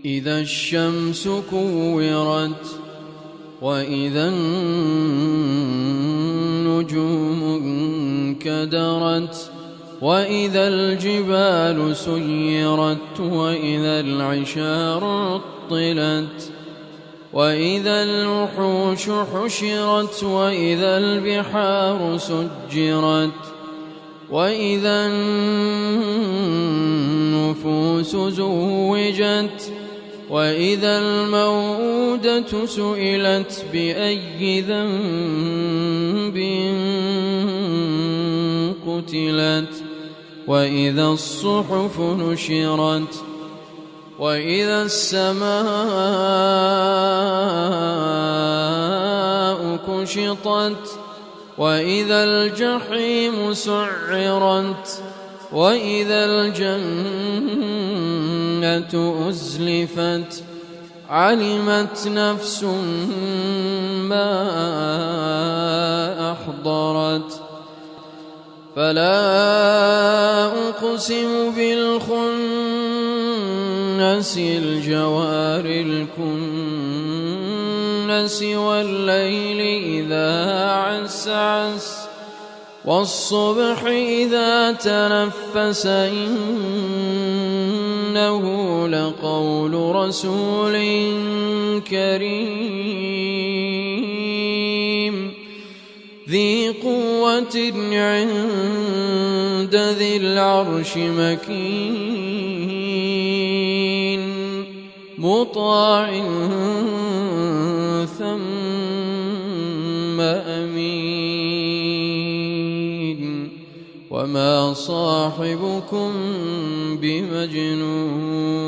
إذا الشمس كورت وإذا النجوم انكدرت وإذا الجبال سيرت وإذا العشار عطلت وإذا الوحوش حشرت وإذا البحار سجرت وإذا النفوس زوجت وإذا الموءودة سئلت بأي ذنب قتلت وإذا الصحف نشرت وإذا السماء كشطت وإذا الجحيم سعرت وإذا الجنة أزلفت علمت نفس ما أحضرت فلا أقسم بالخنس الجوار الكنس والليل إذا عسعس والصبح إذا تنفس إنه لقول رسول كريم ذي قوة عند ذي العرش مكين مطاع ثم أمين وما صاحبكم بمجنون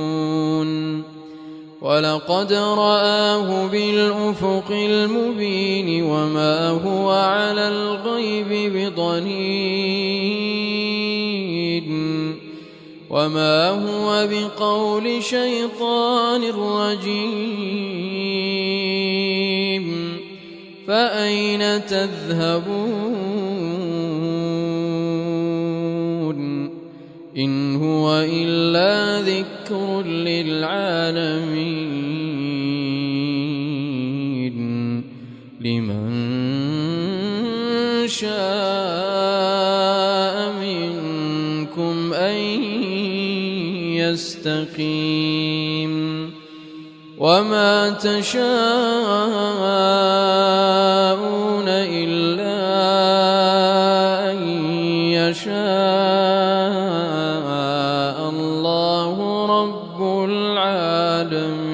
ولقد رآه بالأفق المبين وما هو على الغيب بضنين وما هو بقول شيطان رجيم فأين تذهبون إن هو إلا ذكر للعالمين لمن شاء منكم أن يستقيم وما تشاءون إلا أن يشاء الله رب العالمين.